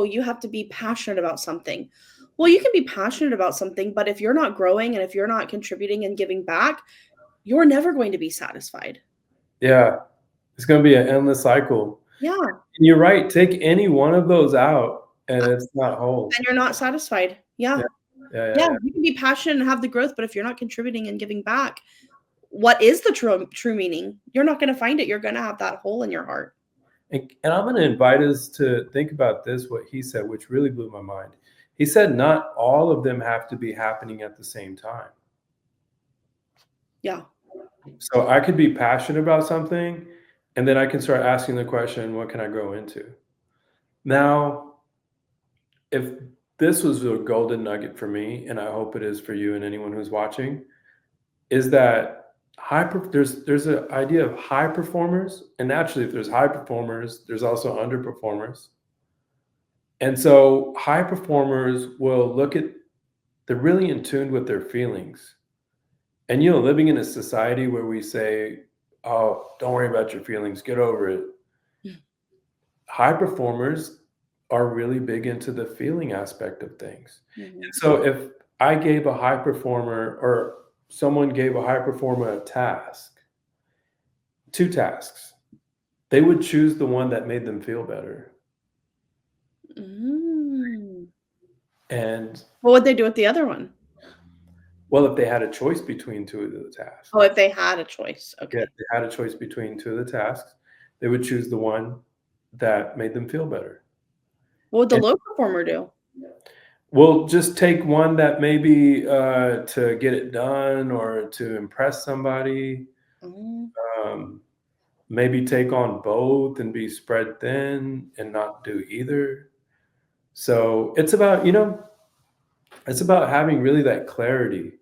oh, you have to be passionate about something. Well, you can be passionate about something, but if you're not growing and if you're not contributing and giving back, you're never going to be satisfied. Yeah. It's gonna be an endless cycle. Yeah. And you're right, take any one of those out, and it's not whole. And you're not satisfied. Yeah. Yeah. Yeah, yeah, Yeah. yeah. You can be passionate and have the growth, but if you're not contributing and giving back, what is the true meaning? You're not going to find it. You're going to have that hole in your heart. And I'm gonna invite us to think about this, what he said, which really blew my mind. He said not all of them have to be happening at the same time. Yeah. So I could be passionate about something, and then I can start asking the question, what can I grow into? Now, if this was a golden nugget for me, and I hope it is for you and anyone who's watching, is that there's an idea of high performers, and naturally, if there's high performers, there's also underperformers. And so high performers will look at they're really in tune with their feelings. And living in a society where we say, "Oh, don't worry about your feelings, get over it." High performers are really big into the feeling aspect of things. Mhm. And so if I gave a high performer or someone gave a high performer a task, 2 tasks, they would choose the one that made them feel better. Mm. And What would they do with the other one? well, if they had a choice between 2 of the tasks, Oh, if they had a choice. yeah, if Okay. they had a choice between 2 of the tasks, they would choose the one that made them feel better. What would the And low performer do? we'll just take one that maybe, to get it done or to impress somebody, Mm. um, maybe take on both and be spread thin and not do either. So, it's about having really that clarity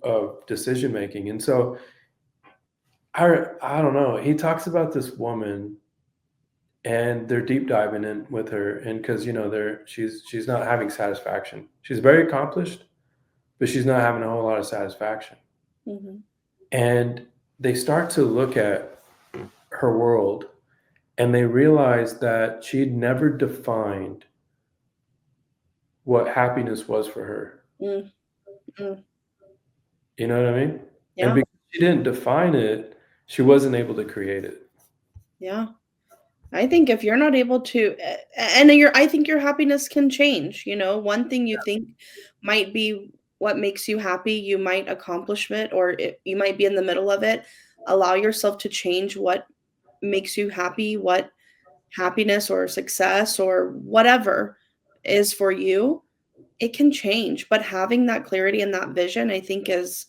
of decision making, and so I don't know, he talks about this woman, and they're deep diving in with her, and because she's not having satisfaction. She's very accomplished, but she's not having a whole lot of satisfaction. Mhm. And they start to look at her world, and they realize that she'd never defined what happiness was for her. Mm. Mm. You know what I mean? And Yeah. because she didn't define it, she wasn't able to create it. Yeah. I think if you're not able to and I think your happiness can change, one thing you think might be what makes you happy, you might accomplish it or you might be in the middle of it. Allow yourself to change what makes you happy, what happiness or success or whatever is for you. It can change, but having that clarity and that vision, I think is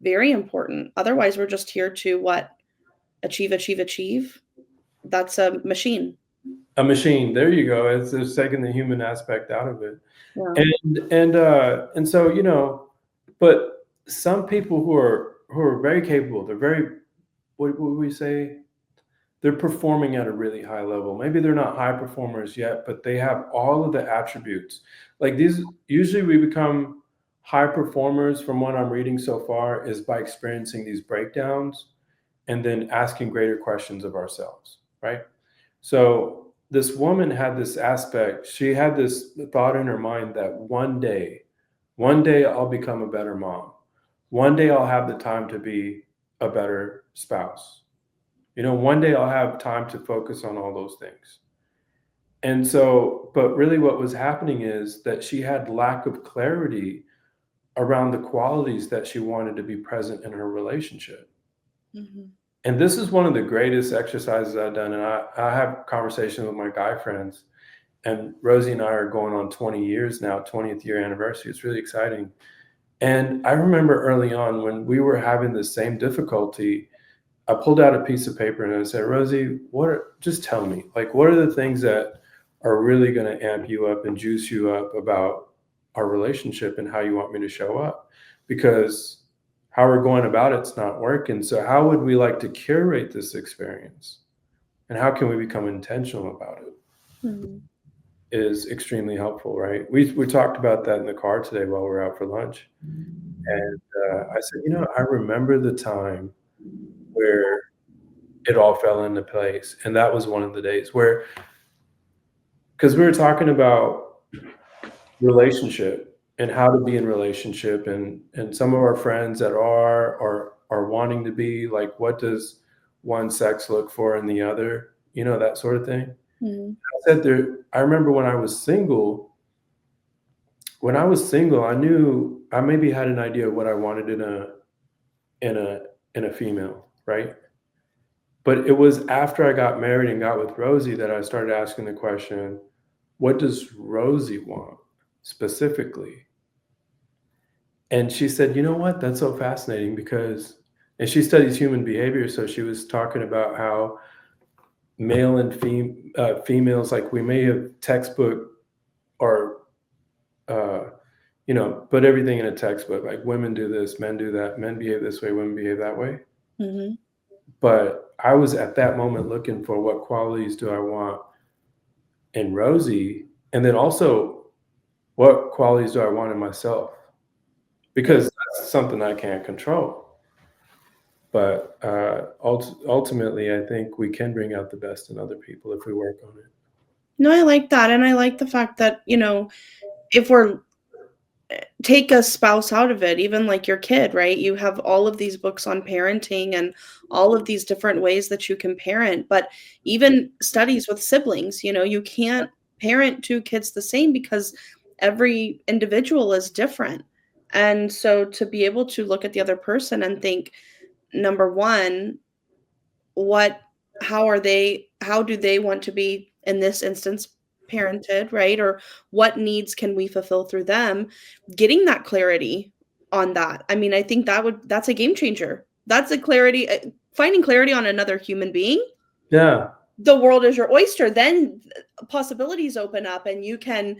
very important. Otherwise, we're just here to what? Achieve, achieve, achieve. That's a machine. A machine, there you go. It's taking the human aspect out of it. Yeah. And so, but some people who are very capable, they're very what would we say? They're performing at a really high level. Maybe they're not high performers yet, but they have all of the attributes. Like these, usually we become high performers from what I'm reading so far is by experiencing these breakdowns and then asking greater questions of ourselves, right? So this woman had this aspect, she had this thought in her mind that one day I'll become a better mom. One day I'll have the time to be a better spouse. One day I'll have time to focus on all those things. And so, but really what was happening is that she had lack of clarity around the qualities that she wanted to be present in her relationship. Mhm. And this is one of the greatest exercises I've done. And I have conversations with my guy friends, and Rosie and I are going on 20 years now, 20th year anniversary. It's really exciting. And I remember early on when we were having the same difficulty, I pulled out a piece of paper and I said, Rosie, just tell me, like, what are the things that are really going to amp you up and juice you up about our relationship and how you want me to show up? Because how we're going about it's not working. So how would we like to curate this experience? And how can we become intentional about it? Mhm. Is extremely helpful, right? We talked about that in the car today while we were out for lunch. And I said, I remember the time where it all fell into place. And that was one of the days where because we were talking about relationship and how to be in relationship, and some of our friends that are wanting to be like, what does one sex look for in the other, that sort of thing. Mhm. I remember when I was single, I knew I maybe had an idea of what I wanted in a in a female, right? But it was after I got married and got with Rosie that I started asking the question, what does Rosie want specifically? And she said, "You know what? That's so fascinating because," and she studies human behavior, so she was talking about how male and females, like we may have textbook or uh, put everything in a textbook. Like women do this, men do that, men behave this way, women behave that way. Mhm. But I was at that moment looking for what qualities do I want in Rosie, and then also what qualities do I want in myself? Yeah. Because that's something I can't control. But ultimately, I think we can bring out the best in other people if we work on it. No, I like that, and I like the fact that, if we're take a spouse out of it, even like your kid, right? You have all of these books on parenting and all of these different ways that you can parent, but even studies with siblings, you can't parent two kids the same because every individual is different. And so to be able to look at the other person and think, number one, what how do they want to be in this instance parented, right? Or what needs can we fulfill through them? Getting that clarity on that. I mean, I think that's a game changer. That's a clarity finding clarity on another human being. Yeah, The world is your oyster. Then possibilities open up and you can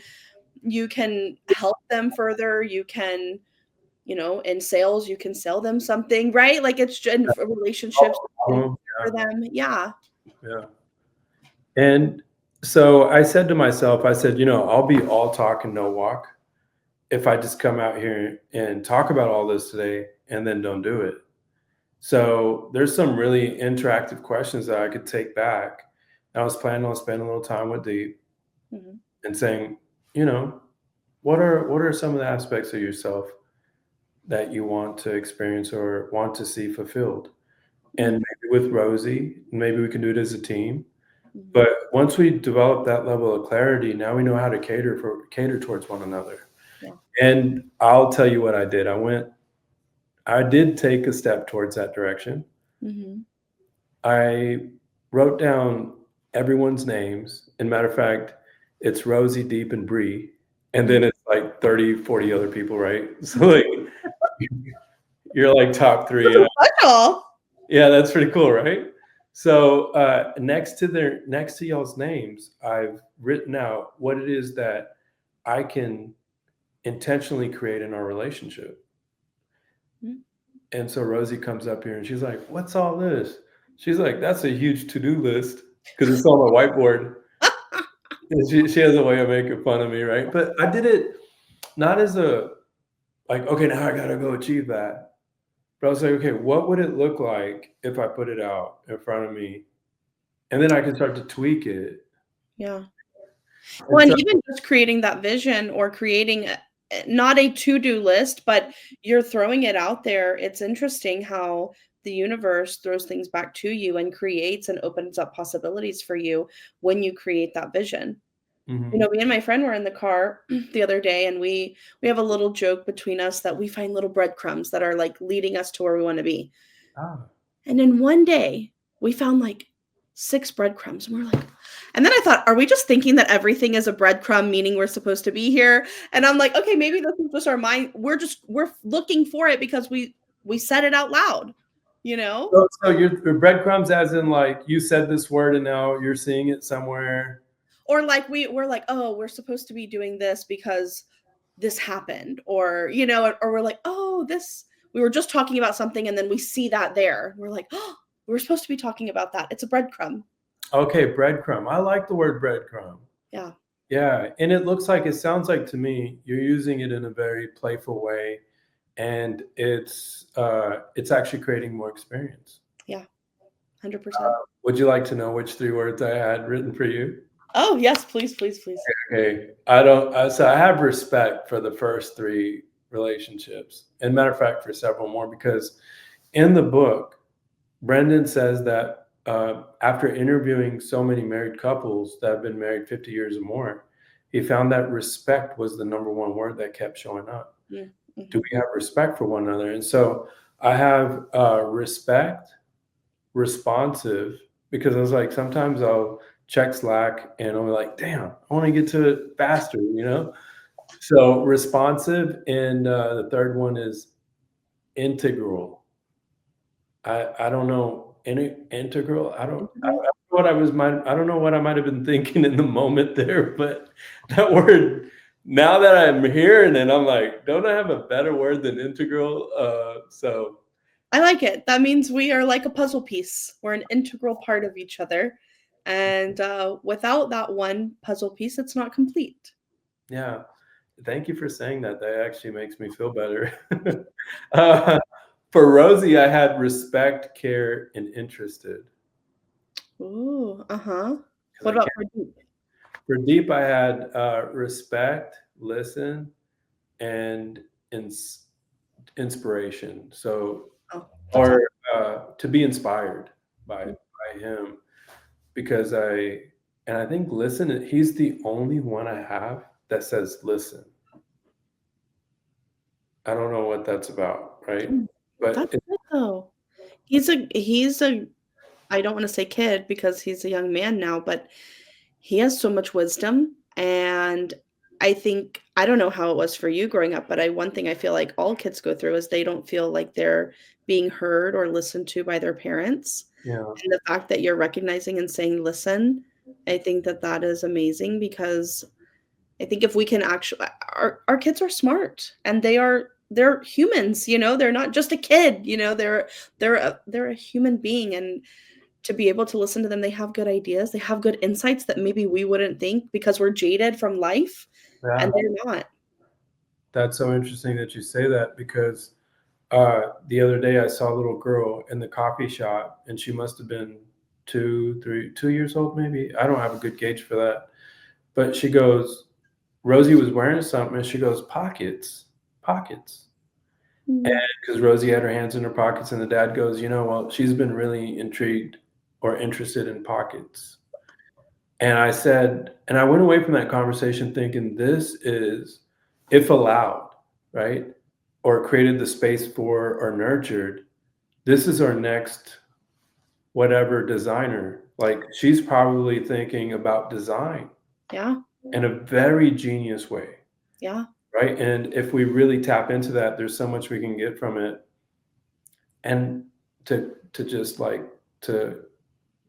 help them further. You can, in sales, you can sell them something, right? Like in relationships for yeah, them. Yeah. yeah. And so I said to myself, I said, I'll be all talk and no walk if I just come out here and talk about all this today and then don't do it. So there's some really interactive questions that I could take back. And I was planning on spending a little time with Deep Mhm. and saying, you know, what are some of the aspects of yourself that you want to experience or want to see fulfilled? And Mhm. maybe with Rosie, maybe we can do it as a team. Mhm. But once we develop that level of clarity, now we know how to cater towards one another. Yeah. And I'll tell you what I did. I did take a step towards that direction. Mhm. I wrote down everyone's names. And matter of fact, it's Rosie, Deep, and Bree. And Mhm. then it's like 30, 40 other people, right? So like you're like top three. That's special. Yeah, that's pretty cool, right? So next to y'all's names, I've written out what it is that I can intentionally create in our relationship. Mhm. And so Rosie comes up here and she's like, "What's all this?" She's like, "That's a huge to-do list," because it's on the whiteboard. And she has a way of making fun of me, right? But I did it not as a like, okay, now I gotta go achieve that. But I was like, okay, what would it look like if I put it out in front of me? And then I can start to tweak it. Yeah. And Well, and so even just creating that vision or creating not a to-do list, but you're throwing it out there. It's interesting how the universe throws things back to you and creates and opens up possibilities for you when you create that vision. mhm. Me and my friend were in the car the other day, and we have a little joke between us that we find little breadcrumbs that are like leading us to where we want to be. Ah, And in one day, we found like 6 breadcrumbs, and we're like, and then I thought, "Are we just thinking that everything is a breadcrumb, meaning we're supposed to be here?" And I'm like, "Okay, maybe this is just our mind. We're looking for it because we said it out loud, you know? so your breadcrumbs as in, like, you said this word and now you're seeing it somewhere. Or like we're like, "Oh, we're supposed to be doing this because this happened," or, or we're like, "Oh, this we were just talking about something and then we see that there." We're like, "Oh, we were supposed to be talking about that. It's a breadcrumb." Okay, breadcrumb. I like the word breadcrumb. Yeah. Yeah, and it sounds like to me, you're using it in a very playful way, and it's actually creating more experience. Yeah. 100%. Would you like to know which 3 words I had written for you? Oh, yes, please, please, please. Okay, I don't. So I have respect for the first three relationships, and matter of fact, for several more, because in the book, Brendan says that after interviewing so many married couples that have been married 50 years or more, he found that respect was the number one word that kept showing up. Mm, Do mhm. we have respect for one another? And so I have respect, responsive, because I was like, sometimes I'll check Slack and I'll be like, damn, I want to get to it faster, you know? So responsive. And the third one is integral. I don't know any integral. Integral? I don't know what I might have been thinking in the moment there, but that word, now that I'm hearing it, I'm like, don't I have a better word than integral? So I like it. That means we are like a puzzle piece. We're an integral part of each other, and, without that one puzzle piece, it's not complete. yeah, thank you for saying that. That actually makes me feel better. uh, for Rosie, I had respect, care, and interested. Ooh, uh-huh. Because What I about can't. for deep? For deep, I had respect, listen, and ins- inspiration. So, Oh, that's or to be inspired by him, because I think listen. He's the only one I have that says listen. I don't know what that's about, right? awesome. But That's good, though. He's a I don't wanna say kid because he's a young man now, but he has so much wisdom, and I think I don't know how it was for you growing up, but I one thing I feel like all kids go through is they don't feel like they're being heard or listened to by their parents, yeah, and the fact that you're recognizing and saying, "Listen," I think that that is amazing because I think if we can actually our kids are smart and they're humans, they're not just a kid, they're a human being, and to be able to listen to them, they have good ideas, they have good insights that maybe we wouldn't think because we're jaded from life, and yeah. they're not. That's so interesting that you say that, because the other day I saw a little girl in the coffee shop, and she must have been 2 years old, maybe. I don't have a good gauge for that. But she goes, Rosie was wearing something, and she goes, pockets, pockets. And Mm, because Rosie had her hands in her pockets, and the dad goes, well, she's been really intrigued or interested in pockets. And I said, and I went away from that conversation thinking, this is, if allowed, right? Or created the space for or nurtured, this is our next whatever designer. Like, she's probably thinking about design yeah, in a very genius way, yeah. right? And if we really tap into that, there's so much we can get from it. And to just like to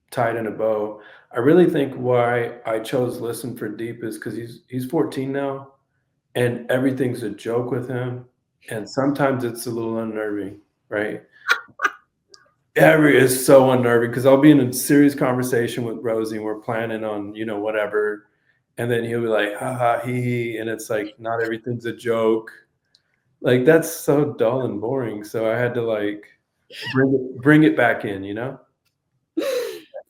tie it in a bow, I really think why I chose Listen for Deep is because he's 14 now, and everything's a joke with him, and sometimes it's a little unnerving, right? Every is so unnerving because I'll be in a serious conversation with Rosie, and we're planning on, whatever, and then he'll be like, "Ha ha, hee hee," and it's like, not everything's a joke. Like, that's so dull and boring, so I had to, like, bring it back in, you know?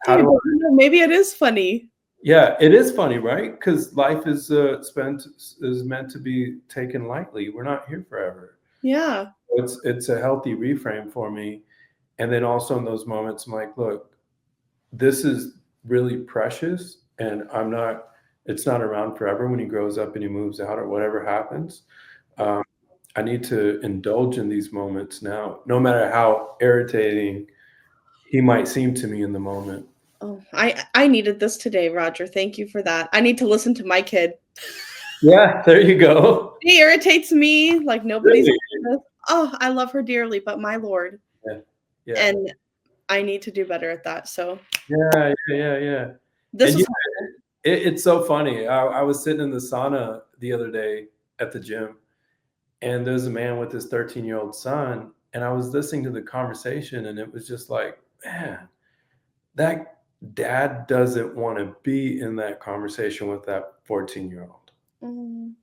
How Dude, do but, I maybe it is funny. Yeah, it is funny, right? Because life is meant to be taken lightly. We're not here forever. Yeah, It's a healthy reframe for me, and then also in those moments, I'm like, "Look, this is really precious, and it's not around forever when he grows up and he moves out or whatever happens. Um, I need to indulge in these moments now, no matter how irritating he might seem to me in the moment." oh, I needed this today, Roger, thank you for that. I need to listen to my kid. Yeah, there you go. She irritates me like nobody's Really? business. Oh, I love her dearly, but my lord, Yeah. Yeah. and I need to do better at that, so Yeah, yeah, yeah. this And was yeah, helpful. it's so funny. I was sitting in the sauna the other day at the gym, and there's a man with his 13-year-old son, and I was listening to the conversation, and it was just like, man, that dad doesn't wanna be in that conversation with that 14-year-old. Mm.